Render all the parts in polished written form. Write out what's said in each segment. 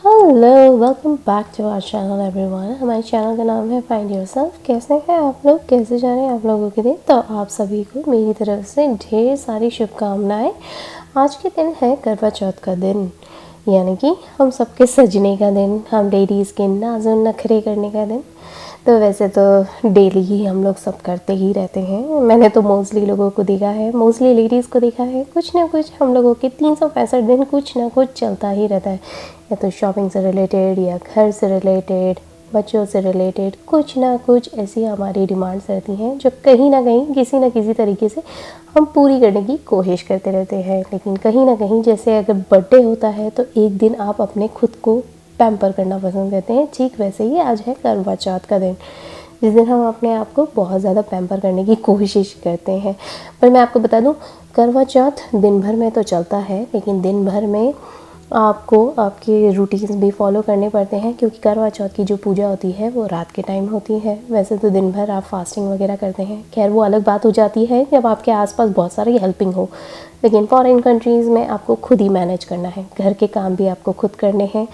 Hello, welcome back to our channel everyone. हमारे channel का नाम है फाइंड योरसेल्फ। कैसे हैं आप लोग, कैसे जा रहे हैं आप लोगों के दिन? तो आप सभी को मेरी तरफ से ढेर सारी शुभकामनाएं। आज के दिन है करवा चौथ का दिन, यानी कि हम सबके सजने का दिन, हम लेडीज़ के नाज़ो नखरे करने का दिन। तो वैसे तो डेली ही हम लोग सब करते ही रहते हैं। मैंने तो मोस्टली लोगों को देखा है, मोस्टली लेडीज़ को देखा है, कुछ ना कुछ हम लोगों के 365 दिन कुछ ना कुछ चलता ही रहता है। या तो शॉपिंग से रिलेटेड, या घर से रिलेटेड, बच्चों से रिलेटेड, कुछ ना कुछ ऐसी हमारी डिमांड्स रहती हैं जो कहीं ना कहीं किसी न किसी तरीके से हम पूरी करने की कोशिश करते रहते हैं। लेकिन कहीं ना कहीं जैसे अगर बर्थडे होता है तो एक दिन आप अपने खुद को पैम्पर करना पसंद करते हैं, ठीक वैसे ही आज है करवा चौथ का दिन, जिस दिन हम अपने आप को बहुत ज़्यादा पैम्पर करने की कोशिश करते हैं। पर मैं आपको बता दूं, करवा चौथ दिन भर में तो चलता है, लेकिन दिन भर में आपको आपके रूटीन्स भी फॉलो करने पड़ते हैं, क्योंकि करवा चौथ की जो पूजा होती है वो रात के टाइम होती है। वैसे तो दिन भर आप फास्टिंग वगैरह करते हैं, खैर वो अलग बात हो जाती है जब आपके आसपास बहुत सारी हेल्पिंग हो। लेकिन फॉरेन कंट्रीज़ में आपको खुद ही मैनेज करना है, घर के काम भी आपको खुद करने हैं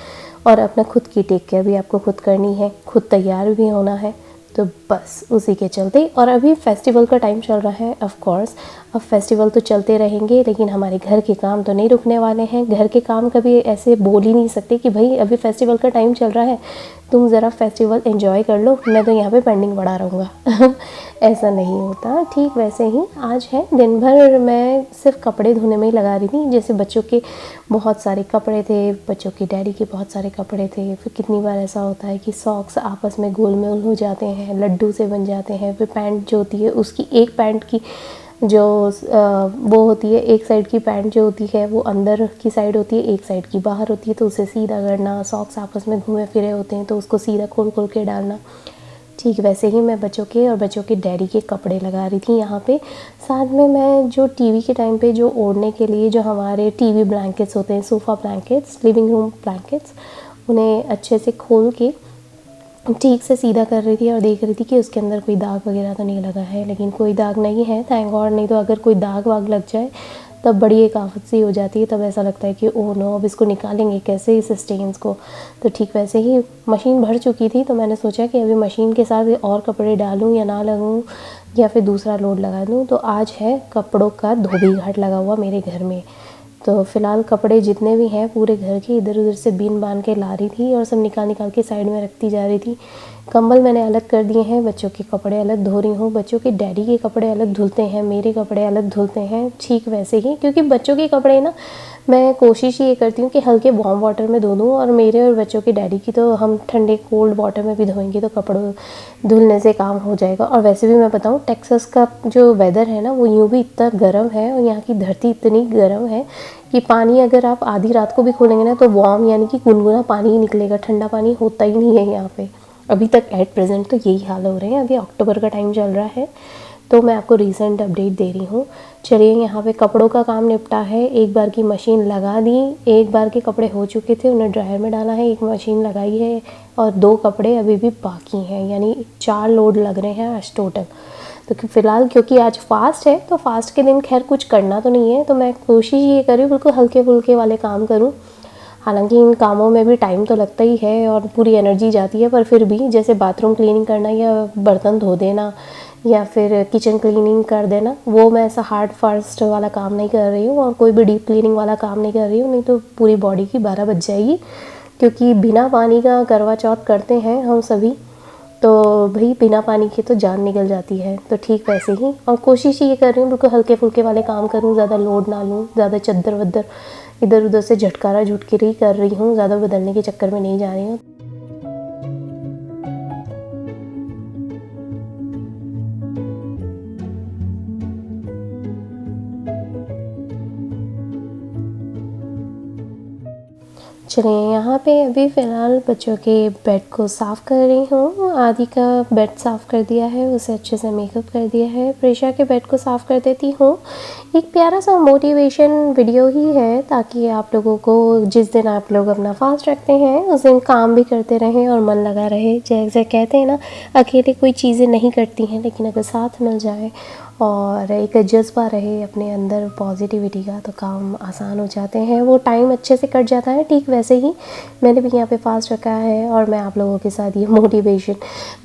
और अपना खुद की टेक केयर भी आपको खुद करनी है, खुद तैयार भी होना है। तो बस उसी के चलते, और अभी फेस्टिवल का टाइम चल रहा है, ऑफ कोर्स अब फेस्टिवल तो चलते रहेंगे, लेकिन हमारे घर के काम तो नहीं रुकने वाले हैं। घर के काम कभी ऐसे बोल ही नहीं सकते कि भाई अभी फेस्टिवल का टाइम चल रहा है, तुम ज़रा फेस्टिवल एंजॉय कर लो, मैं तो यहाँ पे पेंडिंग बढ़ा रहूँगा। ऐसा नहीं होता। ठीक वैसे ही आज है, दिन भर मैं सिर्फ कपड़े धोने में ही लगा रही थी। जैसे बच्चों के बहुत सारे कपड़े थे, बच्चों के डैडी के बहुत सारे कपड़े थे, फिर कितनी बार ऐसा होता है कि सॉक्स आपस में गोलमेल हो जाते हैं, लड्डू से बन जाते हैं। फिर पैंट जो होती है उसकी एक पैंट की जो वो होती है, एक साइड की पैंट जो होती है वो अंदर की साइड होती है, एक साइड की बाहर होती है, तो उसे सीधा करना। सॉक्स आपस में घूमे फिरे होते हैं तो उसको सीधा खोल खोल के डालना। ठीक वैसे ही मैं बच्चों के और बच्चों के डैडी के कपड़े लगा रही थी यहाँ पे। साथ में मैं जो टीवी के टाइम पे जो ओढ़ने के लिए जो हमारे टीवी ब्लैंकेट्स होते हैं, sofa blankets, living room blankets, उन्हें अच्छे से खोल के ठीक से सीधा कर रही थी और देख रही थी कि उसके अंदर कोई दाग वगैरह तो नहीं लगा है। लेकिन कोई दाग नहीं है, थैंक गॉड। नहीं तो अगर कोई दाग वाग लग जाए तब बड़ी एक आफत सी हो जाती है। तब ऐसा लगता है कि ओह नो, अब इसको निकालेंगे कैसे इस स्टेन्स को। तो ठीक वैसे ही मशीन भर चुकी थी, तो मैंने सोचा कि अभी मशीन के साथ और कपड़े डालूं या ना लगूं, या फिर दूसरा लोड लगा दूं। तो आज है कपड़ों का धोबी घाट लगा हुआ मेरे घर में। तो फ़िलहाल कपड़े जितने भी हैं पूरे घर के इधर उधर से बीन बांध के ला रही थी और सब निकाल निकाल के साइड में रखती जा रही थी। कंबल मैंने अलग कर दिए हैं, बच्चों के कपड़े अलग धो रही हूँ। बच्चों के डैडी के कपड़े अलग धुलते हैं, मेरे कपड़े अलग धुलते हैं। ठीक वैसे ही, क्योंकि बच्चों के कपड़े ना मैं कोशिश ये करती हूँ कि हल्के वार्म वाटर में धो दूँ, और मेरे और बच्चों के डैडी की तो हम ठंडे कोल्ड वाटर में भी धोएंगे तो कपड़ों धुलने से काम हो जाएगा। और वैसे भी मैं बताऊँ, टेक्सास का जो वेदर है ना वो यूँ भी इतना गर्म है, और यहाँ की धरती इतनी गर्म है कि पानी अगर आप आधी रात को भी खोलेंगे ना तो वार्म यानी कि गुनगुना पानी ही निकलेगा, ठंडा पानी होता ही नहीं है यहाँ पे। अभी तक एट प्रेजेंट तो यही हाल हो रहे हैं। अभी अक्टूबर का टाइम चल रहा है, तो मैं आपको रीसेंट अपडेट दे रही हूँ। चलिए, यहाँ पे कपड़ों का काम निपटा है। एक बार की मशीन लगा दी, एक बार के कपड़े हो चुके थे, उन्हें ड्रायर में डाला है, एक मशीन लगाई है, और 2 कपड़े अभी भी बाकी हैं, यानी 4 लोड लग रहे हैं आज टोटल। तो फ़िलहाल क्योंकि आज फास्ट है, तो फास्ट के दिन खैर कुछ करना तो नहीं है, तो मैं कोशिश ये कर रही हूँ बिल्कुल हल्के फुल्के वाले काम करूँ। हालांकि इन कामों में भी टाइम तो लगता ही है और पूरी एनर्जी जाती है, पर फिर भी जैसे बाथरूम क्लीनिंग करना या बर्तन धो देना या फिर किचन क्लीनिंग कर देना, वो मैं ऐसा हार्ड फास्ट वाला काम नहीं कर रही हूँ, और कोई भी डीप क्लीनिंग वाला काम नहीं कर रही हूँ, नहीं तो पूरी बॉडी की 12 बज जाएगी। क्योंकि बिना पानी का करवा चौथ करते हैं हम सभी, तो भाई बिना पानी के तो जान निकल जाती है। तो ठीक वैसे ही, और कोशिश ये कर रही हूँ बिल्कुल हल्के फुल्के वाले काम करूँ, ज़्यादा लोड ना लूँ, ज़्यादा चद्दर वद्दर इधर उधर से झटकारा झुटकेरी कर रही हूँ, ज़्यादा बदलने के चक्कर में नहीं जा रही हूँ। चलिए, यहाँ पे अभी फ़िलहाल बच्चों के बेड को साफ़ कर रही हूँ। आदि का बेड साफ़ कर दिया है, उसे अच्छे से मेकअप कर दिया है। प्रेशा के बेड को साफ़ कर देती हूँ। एक प्यारा सा मोटिवेशन वीडियो ही है, ताकि आप लोगों को जिस दिन आप लोग अपना फास्ट रखते हैं उस दिन काम भी करते रहें और मन लगा रहे। जैसे कहते हैं ना, अकेले कोई चीज़ें नहीं करती हैं, लेकिन अगर साथ मिल जाए और एक जज़्बा रहे अपने अंदर पॉजिटिविटी का, तो काम आसान हो जाते हैं, वो टाइम अच्छे से कट जाता है। ठीक वैसे ही मैंने भी यहाँ पे फास्ट रखा है और मैं आप लोगों के साथ ये मोटिवेशन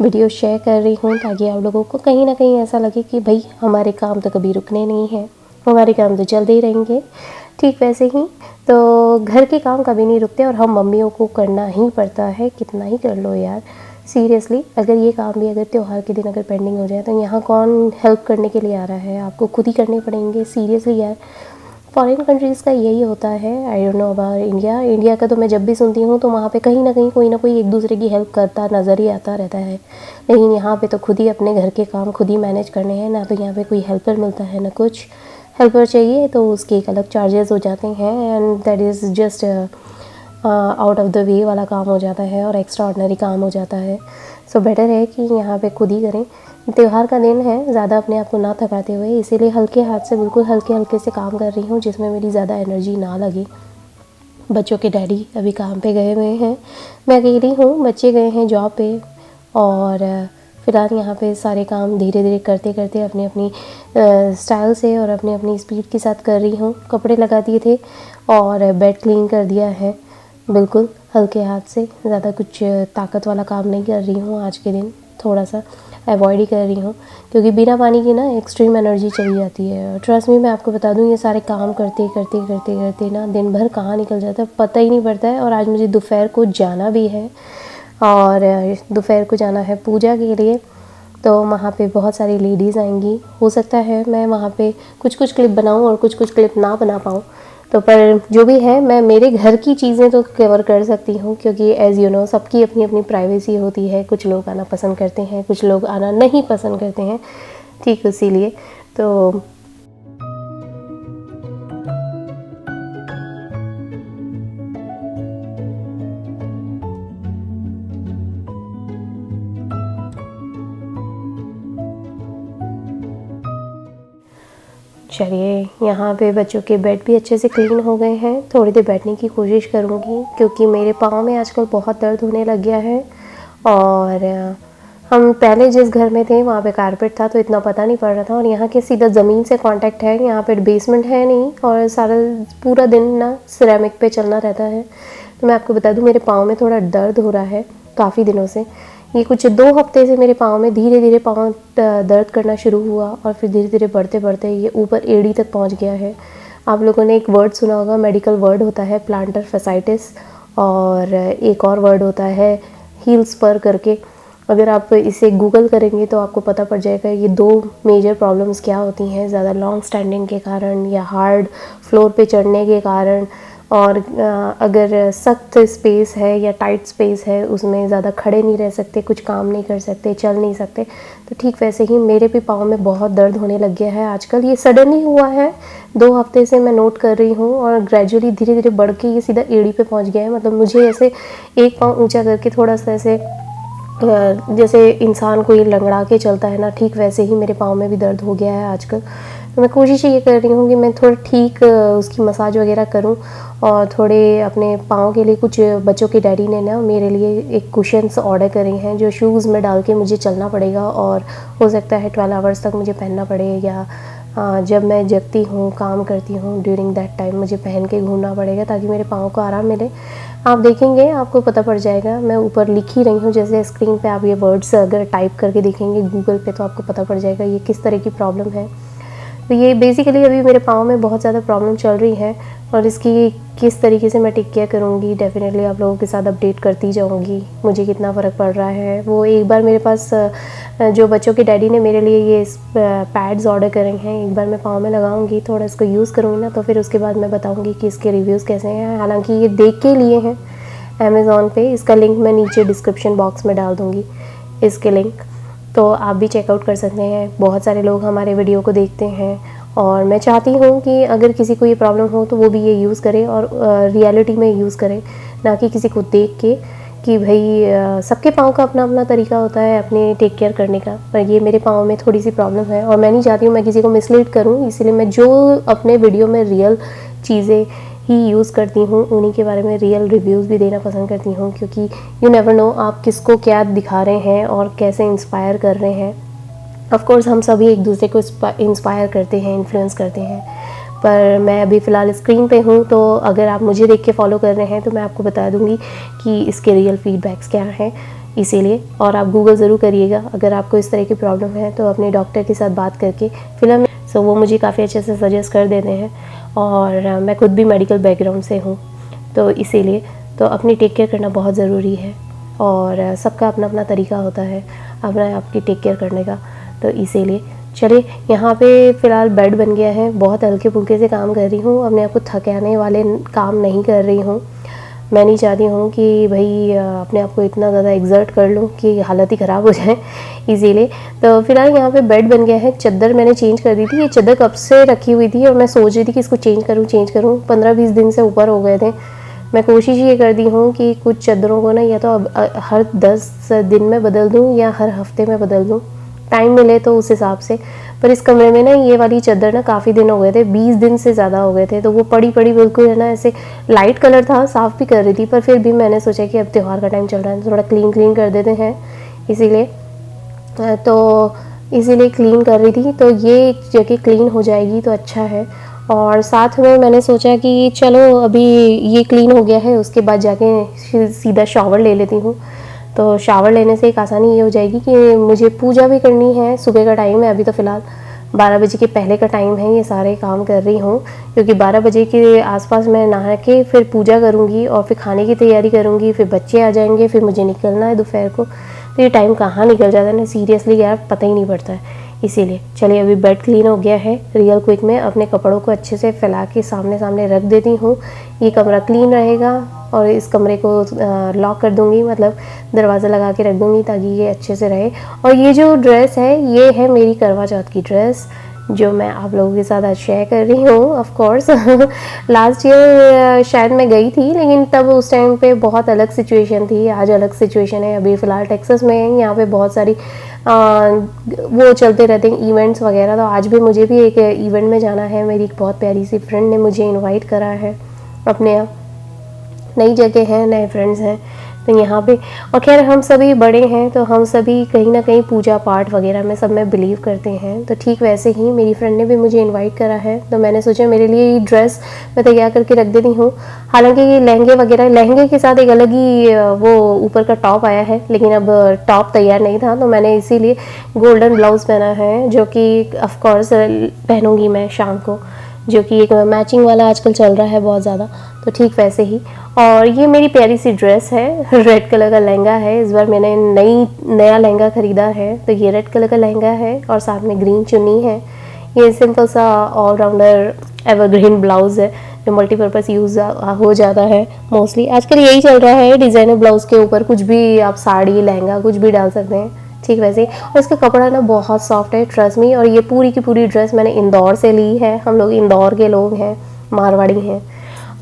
वीडियो शेयर कर रही हूँ, ताकि आप लोगों को कहीं ना कहीं ऐसा लगे कि भाई हमारे काम तो कभी रुकने नहीं हैं, हमारे काम तो चलते ही रहेंगे। ठीक वैसे ही तो घर के काम कभी नहीं रुकते और हम मम्मियों को करना ही पड़ता है, कितना ही कर लो यार। सीरियसली, अगर ये काम भी अगर त्यौहार के दिन अगर पेंडिंग हो जाए तो यहाँ कौन हेल्प करने के लिए आ रहा है, आपको खुद ही करने पड़ेंगे। सीरियसली यार, फॉरेन कंट्रीज़ का यही होता है। I don't know about India का तो मैं जब भी सुनती हूँ तो वहाँ पे कहीं ना कहीं कोई ना कोई एक दूसरे की हेल्प करता नज़र ही आता रहता है, लेकिन यहाँ पे तो खुद ही अपने घर के काम खुद ही मैनेज करने हैं ना। तो यहाँ पे कोई हेल्पर मिलता है ना कुछ। हेल्पर चाहिए तो उसके एक अलग चार्जेस हो जाते हैं, and that is just out of the way वाला काम हो जाता है और एक्स्ट्रा ऑर्डिनरी काम हो जाता है। सो बेटर है कि यहाँ पे खुद ही करें। त्यौहार का दिन है, ज़्यादा अपने आप को ना थकाते हुए, इसीलिए हल्के हाथ से बिल्कुल हल्के हल्के से काम कर रही हूँ, जिसमें मेरी ज़्यादा एनर्जी ना लगे। बच्चों के डैडी अभी काम पे गए हुए हैं, मैं अकेली हूँ, बच्चे गए हैं जॉब पे, और फ़िलहाल यहाँ पे सारे काम धीरे धीरे करते करते अपनी अपनी स्टाइल से और अपनी अपनी स्पीड के साथ कर रही हूँ। कपड़े लगा दिए थे और बेड क्लीन कर दिया है, बिल्कुल हल्के हाथ से, ज़्यादा कुछ ताकत वाला काम नहीं कर रही हूँ आज के दिन, थोड़ा सा अवॉइड ही कर रही हूँ, क्योंकि बिना पानी की ना एक्सट्रीम एनर्जी चली जाती है। ट्रस्ट मी, मैं आपको बता दूँ, ये सारे काम करते करते करते करते ना दिन भर कहाँ निकल जाता है पता ही नहीं पड़ता है। और आज मुझे दोपहर को जाना भी है, और दोपहर को जाना है पूजा के लिए, तो वहाँ पे बहुत सारी लेडीज़ आएंगी। हो सकता है मैं वहाँ पे कुछ कुछ क्लिप बनाऊँ और कुछ कुछ क्लिप ना बना पाऊँ, तो पर जो भी है मैं मेरे घर की चीज़ें तो कवर कर सकती हूँ, क्योंकि एज़ यू नो सबकी अपनी अपनी प्राइवेसी होती है। कुछ लोग आना पसंद करते हैं, कुछ लोग आना नहीं पसंद करते हैं, ठीक इसीलिए तो चलिए, यहाँ पे बच्चों के बेड भी अच्छे से क्लीन हो गए हैं। थोड़ी देर बैठने की कोशिश करूँगी, क्योंकि मेरे पाँव में आजकल बहुत दर्द होने लग गया है। और हम पहले जिस घर में थे वहाँ पे कारपेट था, तो इतना पता नहीं पड़ रहा था, और यहाँ के सीधा ज़मीन से कांटेक्ट है, यहाँ पे बेसमेंट है नहीं, और सारा पूरा दिन ना सिरेमिक पे चलना रहता है। तो मैं आपको बता दूँ, मेरे पाँव में थोड़ा दर्द हो रहा है काफ़ी दिनों से। ये कुछ 2 हफ्ते से मेरे पाँव में धीरे धीरे पाँव दर्द करना शुरू हुआ, और फिर धीरे धीरे बढ़ते बढ़ते ये ऊपर एड़ी तक पहुंच गया है। आप लोगों ने एक वर्ड सुना होगा, मेडिकल वर्ड होता है प्लांटर फैसाइटिस, और एक और वर्ड होता है हील स्पर करके। अगर आप इसे गूगल करेंगे तो आपको पता पड़ जाएगा ये 2 मेजर प्रॉब्लम्स क्या होती हैं, ज़्यादा लॉन्ग स्टैंडिंग के कारण या हार्ड फ्लोर पे चढ़ने के कारण, और अगर सख्त स्पेस है या टाइट स्पेस है, उसमें ज़्यादा खड़े नहीं रह सकते, कुछ काम नहीं कर सकते, चल नहीं सकते। तो ठीक वैसे ही मेरे भी पाँव में बहुत दर्द होने लग गया है आजकल। ये सडनली हुआ है, 2 हफ्ते से मैं नोट कर रही हूँ, और ग्रेजुअली धीरे धीरे बढ़ के ये सीधा एड़ी पे पहुँच गया है। मतलब मुझे ऐसे एक पाँव ऊँचा करके थोड़ा सा ऐसे जैसे इंसान कोई लंगड़ा के चलता है ना, ठीक वैसे ही मेरे पाँव में भी दर्द हो गया है आजकल। तो मैं कोशिश ये कर रही हूँ कि मैं थोड़ा ठीक उसकी मसाज वगैरह करूँ, और थोड़े अपने पाँव के लिए कुछ बच्चों के डैडी ने ना मेरे लिए एक कुशन्स ऑर्डर करे हैं, जो शूज़ में डाल के मुझे चलना पड़ेगा, और हो सकता है 12 आवर्स तक मुझे पहनना पड़े, या जब मैं जगती हूँ काम करती हूँ ड्यूरिंग दैट टाइम मुझे पहन के घूमना पड़ेगा, ताकि मेरे पाँव को आराम मिले। आप देखेंगे आपको पता पड़ जाएगा, मैं ऊपर लिख ही रही हूँ, जैसे स्क्रीन पे आप ये वर्ड्स अगर टाइप करके देखेंगे गूगल पे तो आपको पता पड़ जाएगा ये किस तरह की प्रॉब्लम है। तो ये बेसिकली अभी मेरे पाँव में बहुत ज़्यादा प्रॉब्लम चल रही है और इसकी किस तरीके से मैं टेक केयर करूँगी डेफिनेटली आप लोगों के साथ अपडेट करती जाऊँगी। मुझे कितना फ़र्क पड़ रहा है वो, एक बार मेरे पास जो बच्चों के डैडी ने मेरे लिए ये पैड्स ऑर्डर करे हैं, एक बार मैं पाँव में लगाऊंगी, थोड़ा इसको यूज़ करूँगी ना, तो फिर उसके बाद मैं बताऊँगी कि इसके रिव्यूज़ कैसे हैं। हालाँकि ये देख के लिए हैं अमेज़ॉन पे, इसका लिंक मैं नीचे डिस्क्रिप्शन बॉक्स में डाल दूँगी इसके लिंक, तो आप भी चेकआउट कर सकते हैं। बहुत सारे लोग हमारे वीडियो को देखते हैं और मैं चाहती हूँ कि अगर किसी को ये प्रॉब्लम हो तो वो भी ये यूज़ करे और रियलिटी में यूज़ करे, ना कि किसी को देख के कि भाई सबके पाँव का अपना अपना तरीका होता है अपने टेक केयर करने का। पर ये मेरे पाँव में थोड़ी सी प्रॉब्लम है और मैं नहीं चाहती हूँ मैं किसी को मिसलीड करूँ, इसीलिए मैं जो अपने वीडियो में रियल चीज़ें ही यूज़ करती हूँ उन्हीं के बारे में रियल रिव्यूज़ भी देना पसंद करती हूँ, क्योंकि यू नेवर नो आप किसको क्या दिखा रहे हैं और कैसे इंस्पायर कर रहे हैं। ऑफ कोर्स हम सभी एक दूसरे को इंस्पायर करते हैं, इन्फ्लुएंस करते हैं, पर मैं अभी फ़िलहाल स्क्रीन पे हूँ, तो अगर आप मुझे देख के फॉलो कर रहे हैं तो मैं आपको बता दूँगी कि इसके रियल फीडबैक्स क्या हैं, इसीलिए। और आप गूगल ज़रूर करिएगा अगर आपको इस तरह की प्रॉब्लम है तो अपने डॉक्टर के साथ बात करके फिलहाल सो वो मुझे काफ़ी अच्छे से सजेस्ट कर देते हैं और मैं खुद भी मेडिकल बैकग्राउंड से हूँ, तो इसीलिए तो अपनी टेक केयर करना बहुत ज़रूरी है और सबका अपना अपना तरीका होता है अपना आपकी टेक केयर करने का, तो इसीलिए। चलिए यहाँ पे फ़िलहाल बेड बन गया है, बहुत हल्के फुल्के से काम कर रही हूँ, अपने आप को थकाने वाले काम नहीं कर रही हूँ। मैं नहीं चाहती हूँ कि भाई अपने आप को इतना ज़्यादा एग्जर्ट कर लूँ कि हालत ही ख़राब हो जाए, इसीलिए। तो फिलहाल यहाँ पे बेड बन गया है, चादर मैंने चेंज कर दी थी, ये चादर कब से रखी हुई थी और मैं सोच रही थी कि इसको चेंज करूँ 15-20 दिन से ऊपर हो गए थे। मैं कोशिश ये करती हूँ कि कुछ चादरों को ना या तो हर 10 दिन में बदल दूँ या हर हफ्ते में बदल दूँ, टाइम मिले तो उस हिसाब से। पर इस कमरे में ना ये वाली चादर ना काफ़ी दिन हो गए थे, 20 दिन से ज़्यादा हो गए थे, तो वो पड़ी बिल्कुल है ना, ऐसे लाइट कलर था, साफ़ भी कर रही थी, पर फिर भी मैंने सोचा कि अब त्यौहार का टाइम चल रहा है थोड़ा क्लीन कर देते हैं, इसीलिए क्लीन कर रही थी। तो ये जगह क्लीन हो जाएगी तो अच्छा है। और साथ में मैंने सोचा कि चलो अभी ये क्लीन हो गया है, उसके बाद जाके सीधा शावर ले लेती हूँ। तो शावर लेने से एक आसानी ये हो जाएगी कि मुझे पूजा भी करनी है, सुबह का टाइम है, अभी तो फ़िलहाल 12 बजे के पहले का टाइम है, ये सारे काम कर रही हूँ, क्योंकि 12 बजे के आसपास मैं नहा के फिर पूजा करूँगी और फिर खाने की तैयारी करूँगी, फिर बच्चे आ जाएंगे, फिर मुझे निकलना है दोपहर को, तो ये टाइम कहाँ निकल जाता है ना, सीरियसली यार पता ही नहीं पड़ता है। इसीलिए चलिए अभी बेड क्लीन हो गया है, रियल क्विक में अपने कपड़ों को अच्छे से फैला के सामने रख देती हूँ, ये कमरा क्लीन रहेगा और इस कमरे को लॉक कर दूँगी, मतलब दरवाज़ा लगा के रख दूँगी ताकि ये अच्छे से रहे। और ये जो ड्रेस है ये है मेरी करवा चौथ की ड्रेस, जो मैं आप लोगों के साथ आज शेयर कर रही हूँ। ऑफ कोर्स लास्ट ईयर शायद मैं गई थी, लेकिन तब उस टाइम पे बहुत अलग सिचुएशन थी, आज अलग सिचुएशन है। अभी फ़िलहाल टेक्सास में है, यहाँ पे बहुत सारी वो चलते रहते हैं इवेंट्स वगैरह, तो आज भी मुझे भी एक इवेंट में जाना है। मेरी एक बहुत प्यारी सी फ्रेंड ने मुझे इन्वाइट करा है, अपने यहाँ नई जगह है, नए फ्रेंड्स हैं, तो यहाँ पे। और खैर हम सभी बड़े हैं तो हम सभी कहीं ना कहीं पूजा पाठ वगैरह में सब में बिलीव करते हैं, तो ठीक वैसे ही मेरी फ्रेंड ने भी मुझे इनवाइट करा है, तो मैंने सोचा मेरे लिए ये ड्रेस मैं तैयार करके रख देती हूँ। हालांकि ये लहंगे के साथ एक अलग ही वो ऊपर का टॉप आया है, लेकिन अब टॉप तैयार नहीं था, तो मैंने इसीलिए गोल्डन ब्लाउज़ पहना है, जो कि ऑफकोर्स पहनूँगी मैं शाम को, जो कि एक मैचिंग वाला आजकल चल रहा है बहुत ज़्यादा, तो ठीक वैसे ही। और ये मेरी प्यारी सी ड्रेस है, रेड कलर का लहंगा है, इस बार मैंने नया लहंगा ख़रीदा है, तो ये रेड कलर का लहंगा है और साथ में ग्रीन चुन्नी है। ये सिंपल सा ऑलराउंडर एवरग्रीन ब्लाउज़ है जो मल्टीपर्पज़ यूज़ हो जाता है मोस्टली, आजकल यही चल रहा है, डिज़ाइनर ब्लाउज़ के ऊपर कुछ भी आप साड़ी लहंगा कुछ भी डाल सकते हैं, ठीक वैसे। और इसका कपड़ा ना बहुत सॉफ्ट है, ट्रस्ट मी। और ये पूरी की पूरी ड्रेस मैंने इंदौर से ली है, हम लोग इंदौर के लोग हैं, मारवाड़ी हैं,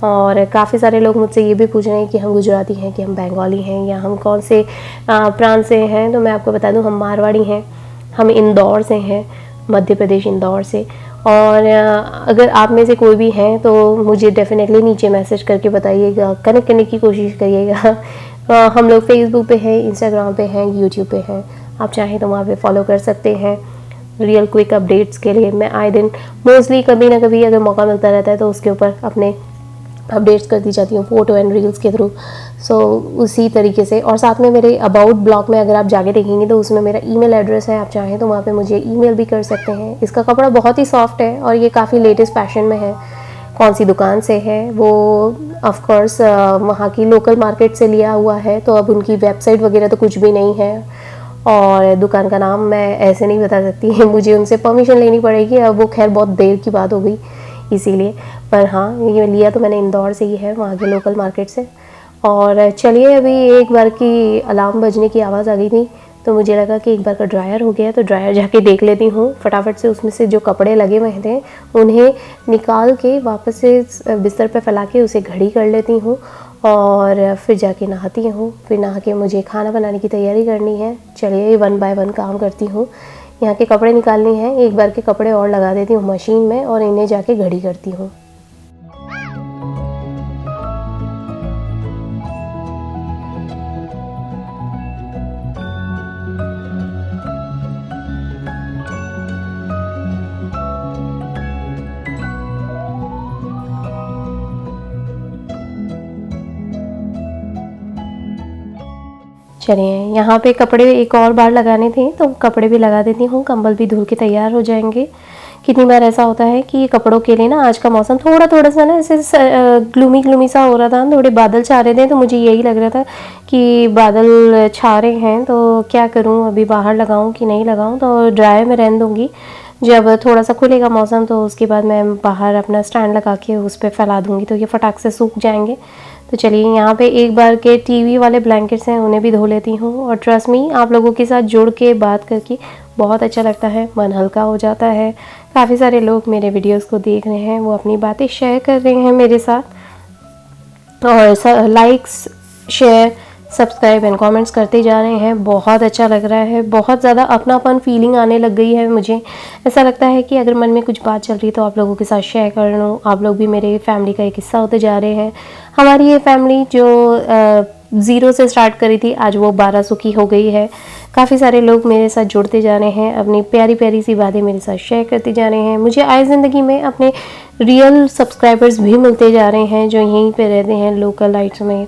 और काफ़ी सारे लोग मुझसे ये भी पूछ रहे हैं कि हम गुजराती हैं कि हम बंगाली हैं या हम कौन से प्रांत से हैं, तो मैं आपको बता दूं हम मारवाड़ी हैं, हम इंदौर से हैं, मध्य प्रदेश इंदौर से। और अगर आप में से कोई भी हैं तो मुझे डेफिनेटली नीचे मैसेज करके बताइएगा, कनेक्ट करने की कोशिश करिएगा। हम लोग फेसबुक पे हैं, इंस्टाग्राम पे हैं, यूट्यूब पे हैं, आप चाहें तो वहाँ पे फॉलो कर सकते हैं रियल क्विक अपडेट्स के लिए। मैं आए दिन मोस्टली कभी ना कभी अगर मौका मिलता रहता है तो उसके ऊपर अपने अपडेट्स कर दी जाती हूँ फ़ोटो एंड रील्स के थ्रू। सो उसी तरीके से, और साथ में मेरे अबाउट ब्लॉग में अगर आप जाके देखेंगे तो उसमें मेरा ईमेल एड्रेस है, आप चाहें तो वहाँ पे मुझे ईमेल भी कर सकते हैं। इसका कपड़ा बहुत ही सॉफ्ट है और ये काफ़ी लेटेस्ट फैशन में है। कौन सी दुकान से है वो, ऑफ कोर्स वहाँ की लोकल मार्केट से लिया हुआ है, तो अब उनकी वेबसाइट वगैरह तो कुछ भी नहीं है और दुकान का नाम मैं ऐसे नहीं बता सकती मुझे उनसे परमिशन लेनी पड़ेगी। अब वो खैर बहुत देर की बात हो गई इसीलिए, पर हाँ ये लिया तो मैंने इंदौर से ही है, वहाँ के लोकल मार्केट से। और चलिए, अभी एक बार की अलार्म बजने की आवाज़ आ गई थी तो मुझे लगा कि एक बार का ड्रायर हो गया, तो ड्रायर जाके देख लेती हूँ फटाफट से। उसमें से जो कपड़े लगे हुए थे उन्हें निकाल के वापस से बिस्तर पे फैला के उसे घड़ी कर लेती हूँ और फिर जाके नहाती हूँ। फिर नहा के मुझे खाना बनाने की तैयारी करनी है। चलिए, 1 बाय 1 काम करती हूँ। यहाँ के कपड़े निकालने हैं, एक बार के कपड़े और लगा देती हूँ मशीन में और इन्हें जाके घड़ी करती हूँ। चलिए, यहाँ पे कपड़े एक और बार लगाने थे तो कपड़े भी लगा देती हूँ, कंबल भी धुल के तैयार हो जाएंगे। कितनी बार ऐसा होता है कि कपड़ों के लिए ना आज का मौसम थोड़ा थोड़ा सा ना ऐसे ग्लूमी ग्लूमी सा हो रहा था, थोड़े बादल छा रहे थे, तो मुझे यही लग रहा था कि बादल छा रहे हैं तो क्या करूँ, अभी बाहर लगाऊँ कि नहीं लगाऊँ। तो ड्राई में रहने दूँगी, जब थोड़ा सा खुलेगा मौसम तो उसके बाद मैं बाहर अपना स्टैंड लगा के उस पर फैला दूँगी तो ये फटाक से सूख जाएंगे। तो चलिए, यहाँ पे एक बार के टीवी वाले ब्लैंकेट्स हैं उन्हें भी धो लेती हूँ। और ट्रस्ट मी, आप लोगों के साथ जुड़ के बात करके बहुत अच्छा लगता है, मन हल्का हो जाता है। काफ़ी सारे लोग मेरे वीडियोस को देख रहे हैं, वो अपनी बातें शेयर कर रहे हैं मेरे साथ और likes, share, subscribe and comments करते जा रहे हैं। बहुत अच्छा लग रहा है, बहुत ज़्यादा अपनापन फीलिंग आने लग गई है मुझे। ऐसा लगता है कि अगर मन में कुछ बात चल रही है तो आप लोगों के साथ शेयर कर लूँ। आप लोग भी मेरे फैमिली का एक हिस्सा होते जा रहे हैं। हमारी ये फैमिली जो ज़ीरो से स्टार्ट करी थी, आज वो 1200 की हो गई है। काफ़ी सारे लोग मेरे साथ जुड़ते जा रहे हैं, अपनी प्यारी प्यारी सी बातें मेरे साथ शेयर करते जा रहे हैं। मुझे आए ज़िंदगी में अपने रियल सब्सक्राइबर्स भी मिलते जा रहे हैं जो यहीं पे रहते हैं लोकल लाइट्स में।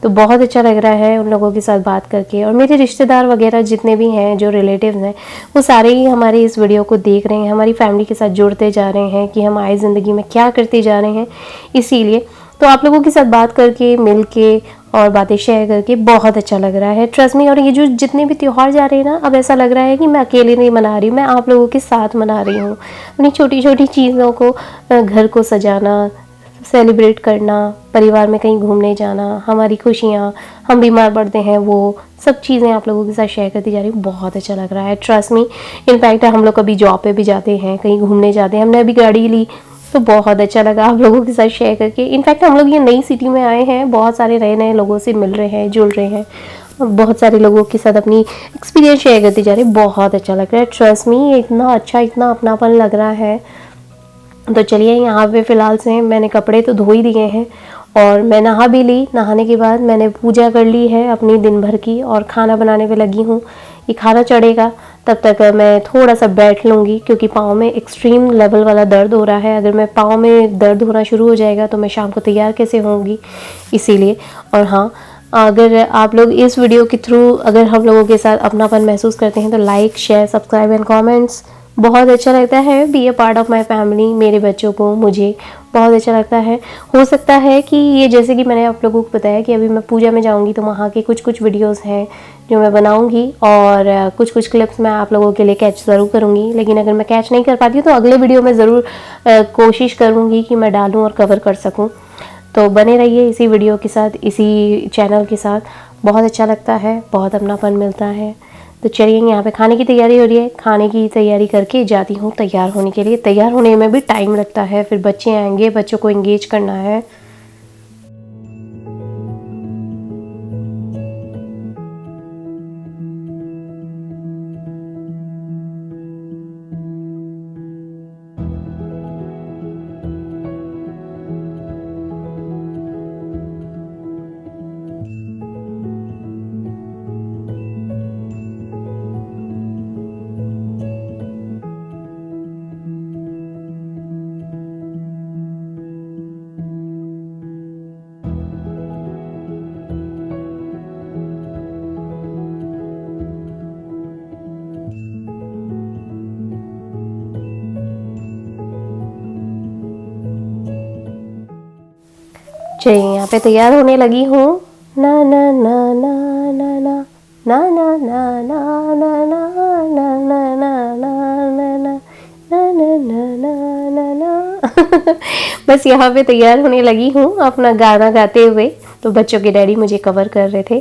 तो बहुत अच्छा लग रहा है उन लोगों के साथ बात करके। और मेरे रिश्तेदार वगैरह जितने भी हैं, जो रिलेटिव्स हैं, वो सारे ही हमारे इस वीडियो को देख रहे हैं, हमारी फैमिली के साथ जुड़ते जा रहे हैं कि हम आए ज़िंदगी में क्या करते जा रहे हैं। इसीलिए तो आप लोगों के साथ बात करके, मिल के और बातें शेयर करके बहुत अच्छा लग रहा है, ट्रस्ट मी। और ये जो जितने भी त्यौहार जा रहे हैं ना, अब ऐसा लग रहा है कि मैं अकेले नहीं मना रही हूँ, मैं आप लोगों के साथ मना रही हूँ। अपनी छोटी छोटी चीज़ों को, घर को सजाना, सेलिब्रेट करना, परिवार में कहीं घूमने जाना, हमारी खुशियाँ, हम बीमार पड़ते हैं, वो सब चीज़ें आप लोगों के साथ शेयर करती जा रही हूँ। बहुत अच्छा लग रहा है, ट्रस्ट मी। इनफैक्ट हम लोग कभी जॉब पे भी जाते हैं, कहीं घूमने जाते हैं, हमने अभी गाड़ी ली तो बहुत अच्छा लगा आप लोगों के साथ शेयर करके। इनफैक्ट हम लोग ये नई सिटी में आए हैं, बहुत सारे नए नए लोगों से मिल रहे हैं, जुड़ रहे हैं, बहुत सारे लोगों के साथ अपनी एक्सपीरियंस शेयर करते जा रहे हैं। बहुत अच्छा लग रहा है, ट्रस्ट मी। इतना अच्छा, इतना अपनापन लग रहा है। तो चलिए, यहाँ पे फ़िलहाल से मैंने कपड़े तो धो ही दिए हैं और मैं नहा भी ली। नहाने के बाद मैंने पूजा कर ली है अपनी दिन भर की और खाना बनाने पे लगी हूँ। ये खाना चढ़ेगा तब तक मैं थोड़ा सा बैठ लूँगी, क्योंकि पाँव में एक्सट्रीम लेवल वाला दर्द हो रहा है। अगर मैं पाँव में दर्द होना शुरू हो जाएगा तो मैं शाम को तैयार कैसे होंगी, इसीलिए। और हाँ, अगर आप लोग इस वीडियो के थ्रू अगर हम लोगों के साथ अपनापन महसूस करते हैं तो like, share, subscribe and comments. बहुत अच्छा लगता है be a part of my family. मेरे बच्चों को, मुझे बहुत अच्छा लगता है। हो सकता है कि ये, जैसे कि मैंने आप लोगों को बताया कि अभी मैं पूजा में जाऊंगी तो वहाँ के कुछ कुछ वीडियोस हैं जो मैं बनाऊंगी और कुछ कुछ क्लिप्स मैं आप लोगों के लिए कैच ज़रूर करूँगी। लेकिन अगर मैं कैच नहीं कर पाती हूँ तो अगले वीडियो में ज़रूर कोशिश करूँगी कि मैं डालूँ और कवर कर सकूँ। तो बने रहिए इसी वीडियो के साथ, इसी चैनल के साथ। बहुत अच्छा लगता है, बहुत अपनापन मिलता है। तो चलिए, यहाँ पे खाने की तैयारी हो रही है, खाने की तैयारी करके जाती हूँ तैयार होने के लिए। तैयार होने में भी टाइम लगता है, फिर बच्चे आएंगे, बच्चों को एंगेज करना है। चलिए यहाँ पे तैयार होने लगी हूँ। ना ना ना ना ना ना ना ना ना ना ना ना ना ना ना ना ना ना ना बस यहाँ पे तैयार होने लगी हूँ अपना गाना गाते हुए। तो बच्चों के डैडी मुझे कवर कर रहे थे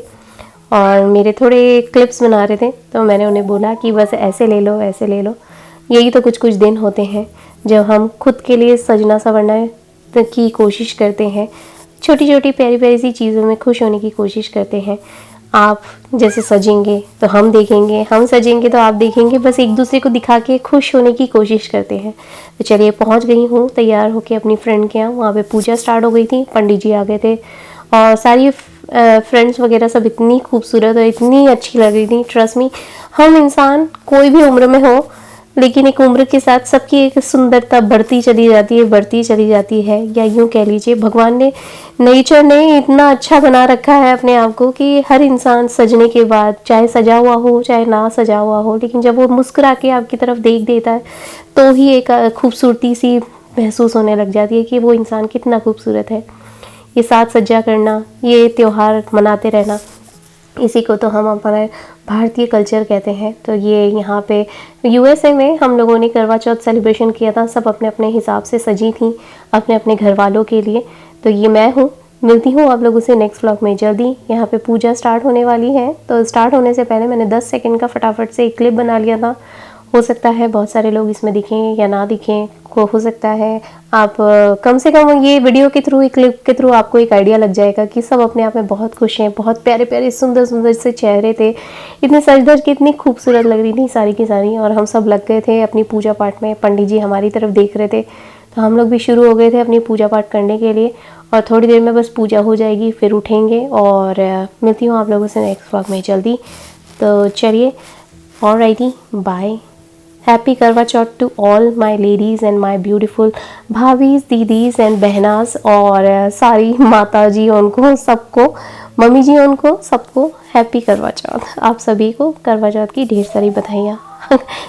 और मेरे थोड़े क्लिप्स बना रहे थे, तो मैंने उन्हें बोला कि बस ऐसे ले लो, ऐसे ले लो। यही तो कुछ कुछ दिन होते हैं जब हम खुद के लिए सजना संवरना की कोशिश करते हैं, छोटी छोटी प्यारी प्यारी सी चीज़ों में खुश होने की कोशिश करते हैं। आप जैसे सजेंगे तो हम देखेंगे, हम सजेंगे तो आप देखेंगे, बस एक दूसरे को दिखा के खुश होने की कोशिश करते हैं। तो चलिए पहुंच गई हूँ तैयार होके अपनी फ्रेंड के यहाँ। वहाँ पे पूजा स्टार्ट हो गई थी, पंडित जी आ गए थे और सारी फ्रेंड्स वगैरह सब इतनी खूबसूरत और इतनी अच्छी लग रही थी। ट्रस्ट मी, हम इंसान कोई भी उम्र में हो, लेकिन एक उम्र के साथ सबकी एक सुंदरता बढ़ती चली जाती है, बढ़ती चली जाती है। या यूँ कह लीजिए भगवान ने, नेचर ने इतना अच्छा बना रखा है अपने आप को कि हर इंसान सजने के बाद, चाहे सजा हुआ हो चाहे ना सजा हुआ हो, लेकिन जब वो मुस्कुरा के आपकी तरफ देख देता है तो ही एक खूबसूरती सी महसूस होने लग जाती है कि वो इंसान कितना खूबसूरत है। ये साज सज्जा करना, ये त्यौहार मनाते रहना, इसी को तो हम अपना भारतीय कल्चर कहते हैं। तो ये यहाँ पे यूएसए में हम लोगों ने करवा चौथ सेलिब्रेशन किया था। सब अपने अपने हिसाब से सजी थी अपने अपने घर वालों के लिए। तो ये मैं हूँ, मिलती हूँ आप लोगों से नेक्स्ट व्लॉग में जल्दी। यहाँ पे पूजा स्टार्ट होने वाली है, तो स्टार्ट होने से पहले मैंने 10 सेकंड का फटाफट से एक क्लिप बना लिया था। हो सकता है बहुत सारे लोग इसमें दिखें या ना दिखें, को हो सकता है आप कम से कम ये वीडियो के थ्रू, एक क्लिप के थ्रू आपको एक आइडिया लग जाएगा कि सब अपने आप में बहुत खुश हैं। बहुत प्यारे प्यारे सुंदर सुंदर से चेहरे थे, इतने सज धज के इतनी खूबसूरत लग रही थी सारी की सारी। और हम सब लग गए थे अपनी पूजा पाठ में, पंडित जी हमारी तरफ देख रहे थे, तो हम लोग भी शुरू हो गए थे अपनी पूजा पाठ करने के लिए। और थोड़ी देर में बस पूजा हो जाएगी, फिर उठेंगे और मिलती हूँ आप लोगों से नेक्स्ट व्लॉग में जल्दी। तो चलिए, alrighty, bye. Happy Karva Chauth to all my ladies and my beautiful भाभीज़, दीदीज़ एंड बहनाज और सारी माता जी उनको सबको, मम्मी जी उनको सबको हैप्पी करवा चौथ। आप सभी को करवा चौथ की ढेर सारी बधाइयाँ।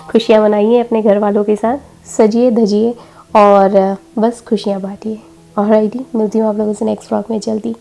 खुशियाँ मनाइए अपने घर वालों के साथ, सजिए धजिए और बस खुशियाँ बांटिए। ऑलराइटी, मिलती हूँ आप लोगों से नेक्स्ट व्लॉग में जल्दी।